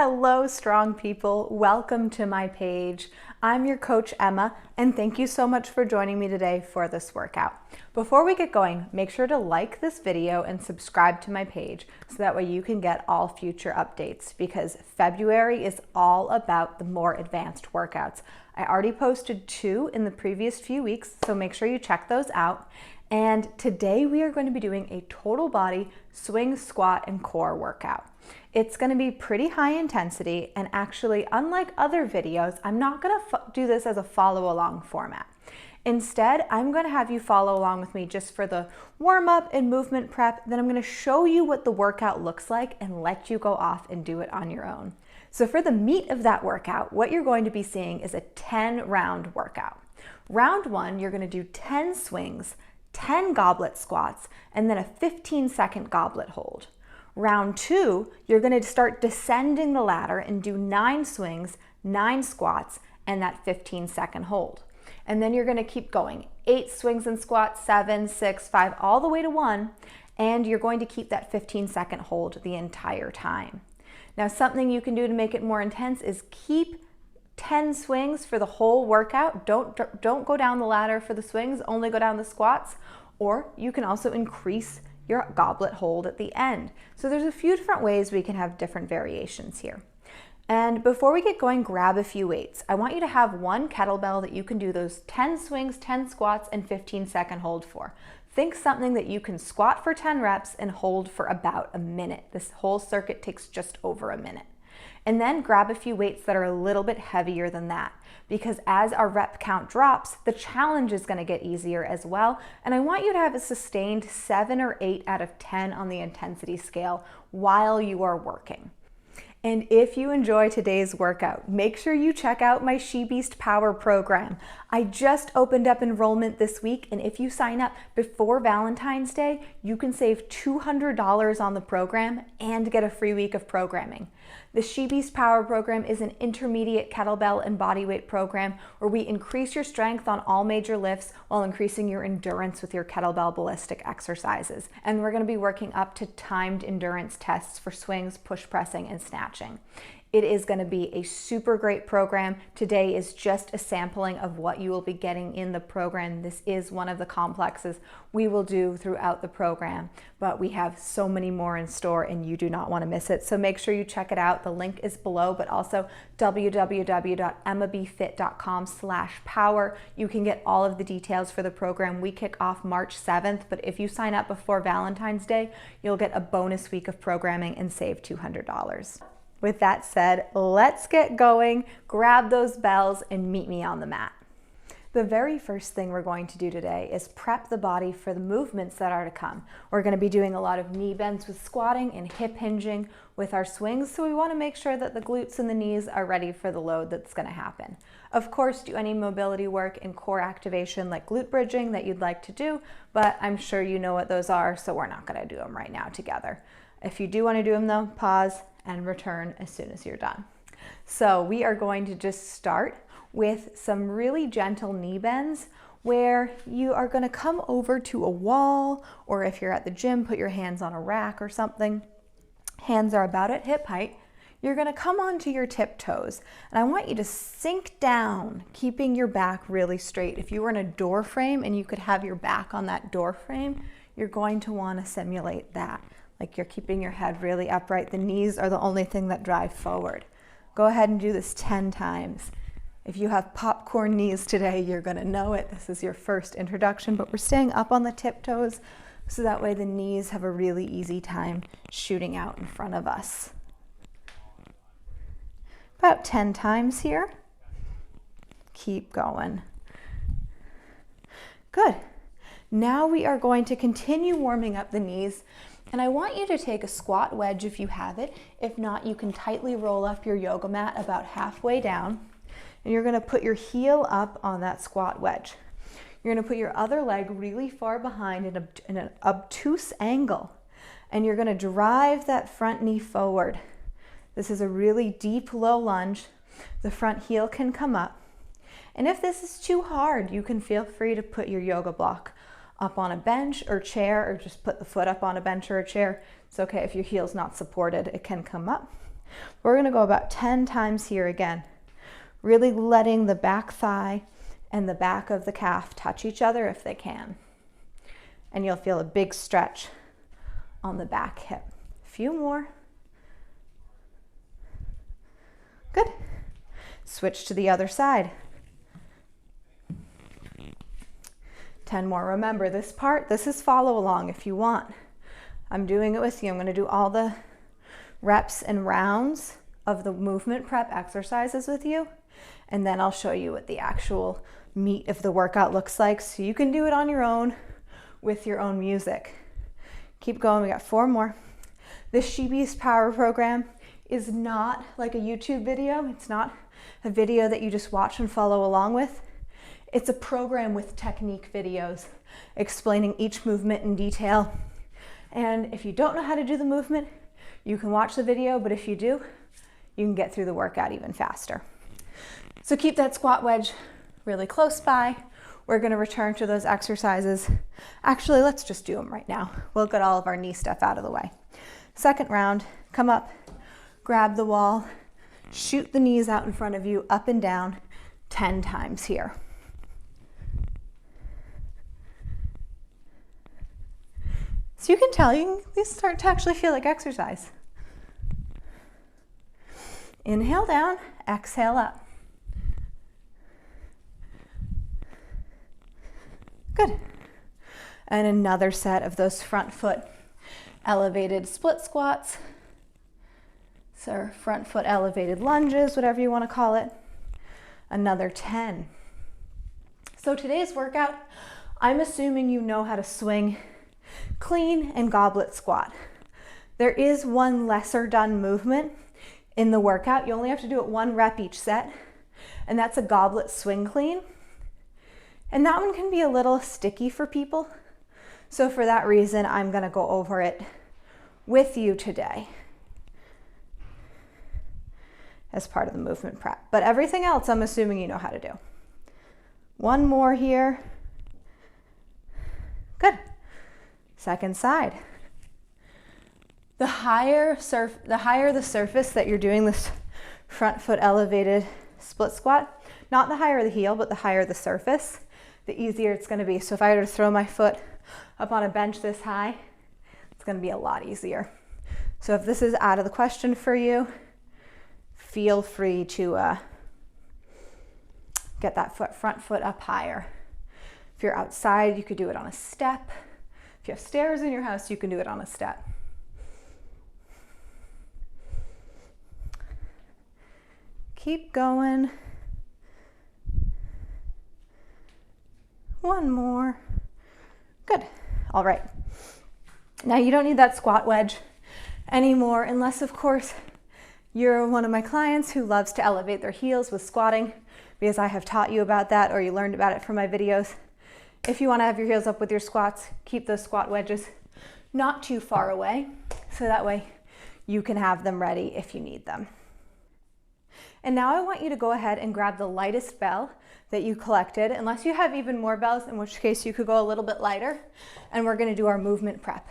Hello, strong people. Welcome to my page. I'm your coach, Emma, and thank you so much for joining me today for this workout. Before we get going, make sure to like this video and subscribe to my page so that way you can get all future updates, because February is all about the more advanced workouts. I already posted 2 in the previous few weeks, so make sure you check those out. And today we are going to be doing a total body swing, squat, and core workout. It's going to be pretty high intensity, and actually, unlike other videos, I'm not going to do this as a follow along format. Instead, I'm going to have you follow along with me just for the warm up and movement prep. Then I'm going to show you what the workout looks like and let you go off and do it on your own. So for the meat of that workout, what you're going to be seeing is a 10-round workout. Round 1, you're going to do 10 swings, 10 goblet squats, and then a 15-second goblet hold. Round 2, you're going to start descending the ladder and do 9 swings, 9 squats, and that 15-second hold. And then you're going to keep going. 8 swings and squats, 7, 6, 5, all the way to 1, and you're going to keep that 15-second hold the entire time. Now, something you can do to make it more intense is keep 10 swings for the whole workout. Don't go down the ladder for the swings, only go down the squats, or you can also increase your goblet hold at the end. So there's a few different ways we can have different variations here. And before we get going, grab a few weights. I want you to have one kettlebell that you can do those 10 swings, 10 squats, and 15-second hold for. Think something that you can squat for 10 reps and hold for about a minute. This whole circuit takes just over a minute. And then grab a few weights that are a little bit heavier than that, because as our rep count drops, the challenge is going to get easier as well. And I want you to have a sustained 7 or 8 out of 10 on the intensity scale while you are working. And if you enjoy today's workout, make sure you check out my She Beast Power program. I just opened up enrollment this week, and if you sign up before Valentine's Day, you can save $200 on the program and get a free week of programming. The She Beast Power program is an intermediate kettlebell and bodyweight program where we increase your strength on all major lifts while increasing your endurance with your kettlebell ballistic exercises. And we're going to be working up to timed endurance tests for swings, push pressing, and snatching. It is going to be a super great program. Today is just a sampling of what you will be getting in the program. This is one of the complexes we will do throughout the program, but we have so many more in store and you do not want to miss it. So make sure you check it out. The link is below, but also www.emmabfit.com/power. You can get all of the details for the program. We kick off March 7th, but if you sign up before Valentine's Day, you'll get a bonus week of programming and save $200. With that said, let's get going, grab those bells, and meet me on the mat. The very first thing we're going to do today is prep the body for the movements that are to come. We're going to be doing a lot of knee bends with squatting and hip hinging with our swings, so we want to make sure that the glutes and the knees are ready for the load that's going to happen. Of course, do any mobility work and core activation like glute bridging that you'd like to do, but I'm sure you know what those are, so we're not going to do them right now together. If you do want to do them though, pause and return as soon as you're done. So we are going to just start with some really gentle knee bends where you are going to come over to a wall, or if you're at the gym, put your hands on a rack or something. Hands are about at hip height. You're going to come onto your tiptoes, and I want you to sink down, keeping your back really straight. If you were in a door frame and you could have your back on that door frame, you're going to want to simulate that. Like you're keeping your head really upright. The knees are the only thing that drive forward. Go ahead and do this 10 times. If you have popcorn knees today, you're gonna know it. This is your first introduction, but we're staying up on the tiptoes so that way the knees have a really easy time shooting out in front of us. About 10 times here. Keep going. Good. Now we are going to continue warming up the knees. And I want you to take a squat wedge if you have it. If not, you can tightly roll up your yoga mat about halfway down. And you're going to put your heel up on that squat wedge. You're going to put your other leg really far behind in an obtuse angle. And you're going to drive that front knee forward. This is a really deep, low lunge. The front heel can come up. And if this is too hard, you can feel free to put your yoga block up on a bench or chair, or just put the foot up on a bench or a chair. It's okay if your heel's not supported, it can come up. We're gonna go about 10 times here again, really letting the back thigh and the back of the calf touch each other if they can. And you'll feel a big stretch on the back hip. A few more. Good. Switch to the other side. 10 more. Remember this part, this is follow along if you want. I'm doing it with you. I'm going to do all the reps and rounds of the movement prep exercises with you, and then I'll show you what the actual meat of the workout looks like so you can do it on your own with your own music. Keep going. We got 4 more. This She Beast Power program is not like a YouTube video. It's not a video that you just watch and follow along with. It's a program with technique videos explaining each movement in detail. And if you don't know how to do the movement, you can watch the video, but if you do, you can get through the workout even faster. So keep that squat wedge really close by. We're gonna return to those exercises. Actually, let's just do them right now. We'll get all of our knee stuff out of the way. Second round, come up, grab the wall, shoot the knees out in front of you, up and down, 10 times here. So you can tell, these start to actually feel like exercise. Inhale down, exhale up. Good. And another set of those front foot elevated split squats. So front foot elevated lunges, whatever you want to call it. Another 10. So today's workout, I'm assuming you know how to swing clean and goblet squat. There is one lesser done movement in the workout. You only have to do it 1 rep each set, and that's a goblet swing clean. And that one can be a little sticky for people. So for that reason, I'm gonna go over it with you today as part of the movement prep. But everything else, I'm assuming you know how to do. 1 more here. Good. Second side. The higher the surface that you're doing this front foot elevated split squat, not the higher the heel, but the higher the surface, the easier it's going to be. So if I were to throw my foot up on a bench this high, it's going to be a lot easier. So if this is out of the question for you, feel free to get that front foot up higher. If you're outside, you could do it on a step. If you have stairs in your house, you can do it on a step. Keep going. 1 more. Good. All right. Now you don't need that squat wedge anymore, unless of course you're one of my clients who loves to elevate their heels with squatting, because I have taught you about that or you learned about it from my videos. If you want to have your heels up with your squats, keep those squat wedges not too far away, so that way you can have them ready if you need them. And now I want you to go ahead and grab the lightest bell that you collected, unless you have even more bells, in which case you could go a little bit lighter, and we're going to do our movement prep.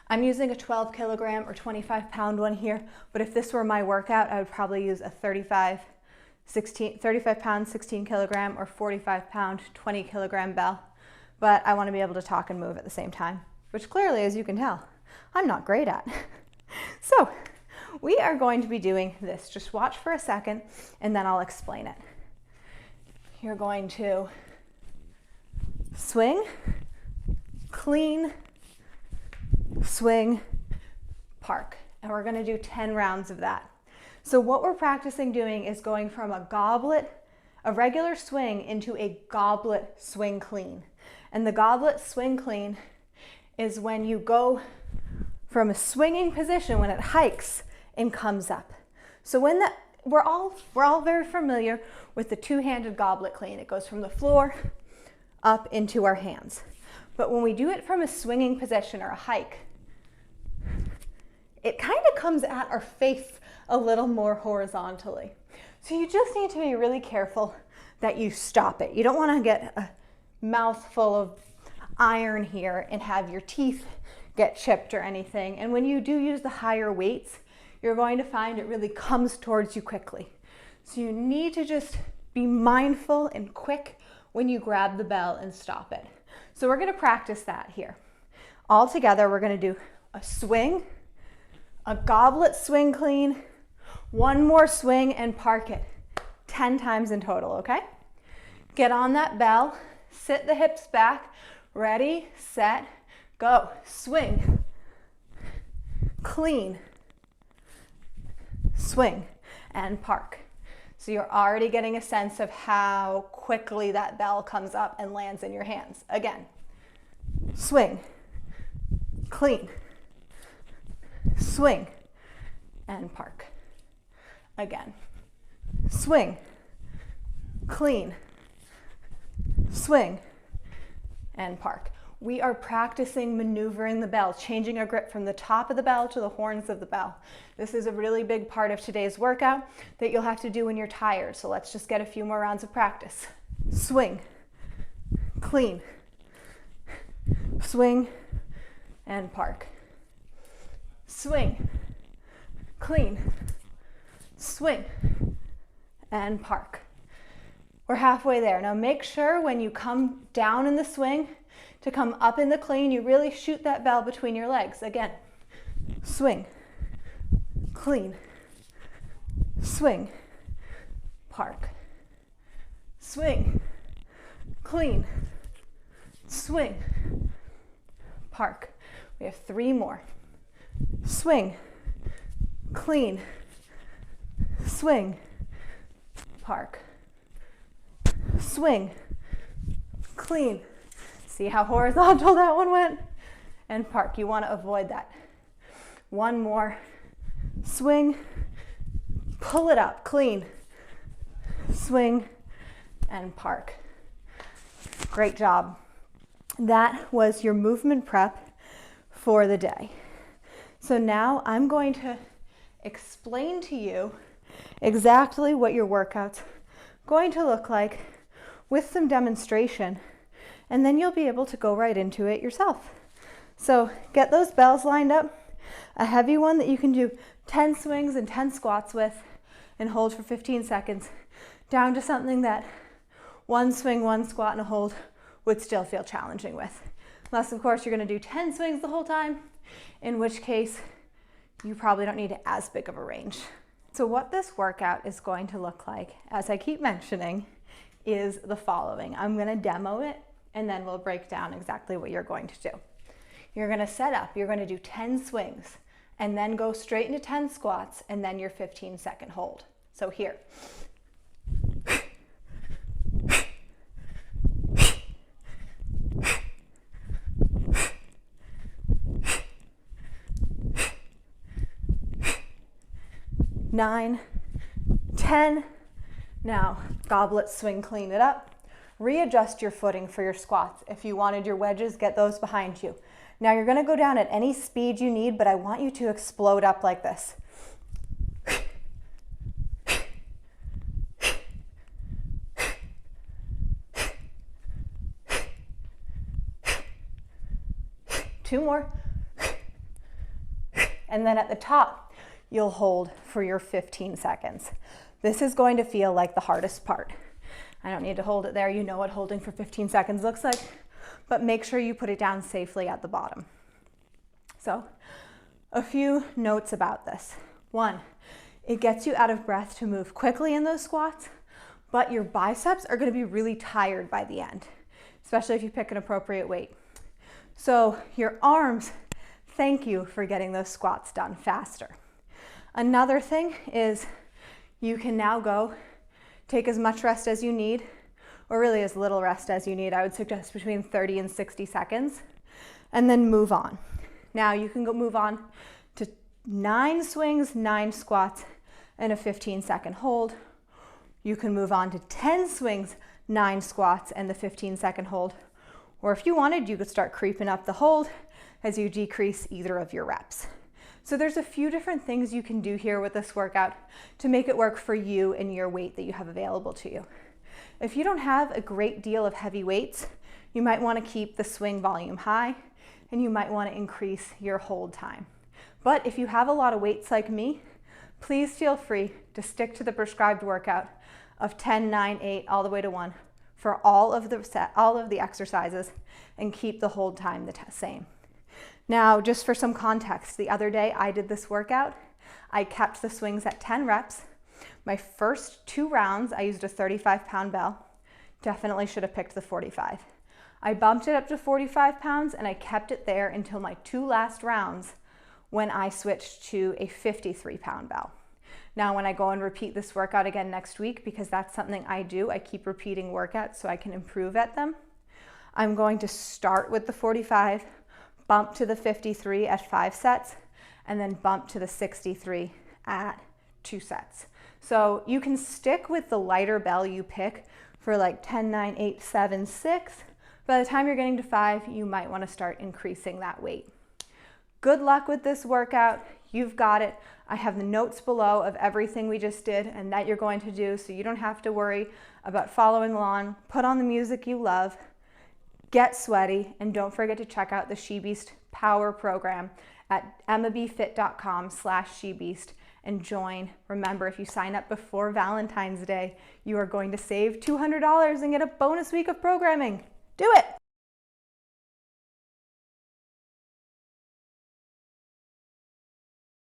I'm using a 12 kilogram or 25 pound one here, but if this were my workout, I would probably use a 35 pound, 16 kilogram, or 45 pound, 20 kilogram bell. But I want to be able to talk and move at the same time, which clearly, as you can tell, I'm not great at. So we are going to be doing this. Just watch for a second and then I'll explain it. You're going to swing, clean, swing, park. And we're going to do 10 rounds of that. So what we're practicing doing is going from a goblet, a regular swing, into a goblet swing clean. And the goblet swing clean is when you go from a swinging position, when it hikes and comes up. So when that, we're all very familiar with the two-handed goblet clean. It goes from the floor up into our hands. But when we do it from a swinging position or a hike, it kind of comes at our face a little more horizontally. So you just need to be really careful that you stop it. You don't want to get a mouthful of iron here and have your teeth get chipped or anything. And when you do use the higher weights, you're going to find it really comes towards you quickly. So you need to just be mindful and quick when you grab the bell and stop it. So we're going to practice that here. All together, we're going to do a swing, a goblet swing clean, one more swing and park it 10 times in total, okay? Get on that bell, sit the hips back, ready, set, go. Swing, clean, swing, and park. So you're already getting a sense of how quickly that bell comes up and lands in your hands. Again, swing, clean, swing, and park. Again, swing, clean, swing, and park. We are practicing maneuvering the bell, changing our grip from the top of the bell to the horns of the bell. This is a really big part of today's workout that you'll have to do when you're tired. So let's just get a few more rounds of practice. Swing, clean, swing, and park. Swing, clean, swing, and park. We're halfway there. Now make sure when you come down in the swing to come up in the clean, you really shoot that bell between your legs. Again, swing, clean, swing, park. Swing, clean, swing, park. We have 3 more. Swing, clean, swing, park. Swing, clean. See how horizontal that one went? And park. You want to avoid that. 1 more. Swing, pull it up, clean, swing, and park. Great job. That was your movement prep for the day. So now I'm going to explain to you exactly what your workout's going to look like with some demonstration, and then you'll be able to go right into it yourself. So get those bells lined up, a heavy one that you can do 10 swings and 10 squats with and hold for 15 seconds, down to something that 1 swing, 1 squat, and a hold would still feel challenging with. Unless, of course, you're going to do 10 swings the whole time, in which case you probably don't need as big of a range. So what this workout is going to look like, as I keep mentioning, is the following. I'm going to demo it, and then we'll break down exactly what you're going to do. You're going to set up, you're going to do 10 swings, and then go straight into 10 squats, and then your 15-second hold. So here. Nine, 10. Now, goblet swing, clean it up. Readjust your footing for your squats. If you wanted your wedges, get those behind you. Now you're gonna go down at any speed you need, but I want you to explode up like this. 2 more. And then at the top, you'll hold for your 15 seconds. This is going to feel like the hardest part. I don't need to hold it there. You know what holding for 15 seconds looks like, but make sure you put it down safely at the bottom. So, a few notes about this. 1, it gets you out of breath to move quickly in those squats, but your biceps are going to be really tired by the end, especially if you pick an appropriate weight. So, your arms, thank you for getting those squats done faster. Another thing is you can now go take as much rest as you need, or really as little rest as you need. I would suggest between 30 and 60 seconds, and then move on. Now you can go move on to 9 swings, 9 squats, and a 15-second hold. You can move on to 10 swings, 9 squats, and the 15-second hold. Or if you wanted, you could start creeping up the hold as you decrease either of your reps. So there's a few different things you can do here with this workout to make it work for you and your weight that you have available to you. If you don't have a great deal of heavy weights, you might want to keep the swing volume high, and you might want to increase your hold time. But if you have a lot of weights like me, please feel free to stick to the prescribed workout of 10, 9, 8, all the way to 1 for all of the exercises, and keep the hold time the same. Now, just for some context, the other day I did this workout. I kept the swings at 10 reps. My first 2 rounds, I used a 35-pound bell. Definitely should have picked the 45. I bumped it up to 45 pounds and I kept it there until my 2 last rounds when I switched to a 53-pound bell. Now, when I go and repeat this workout again next week, because that's something I do, I keep repeating workouts so I can improve at them. I'm going to start with the 45, bump to the 53 at 5 sets, and then bump to the 63 at 2 sets. So you can stick with the lighter bell you pick for like 10, 9, 8, 7, 6. By the time you're getting to 5, you might want to start increasing that weight. Good luck with this workout. You've got it. I have the notes below of everything we just did and that you're going to do, so you don't have to worry about following along. Put on the music you love, get sweaty, and don't forget to check out the SheBeast Power Program at emmabfit.com/SheBeast and join. Remember, if you sign up before Valentine's Day, you are going to save $200 and get a bonus week of programming. Do it!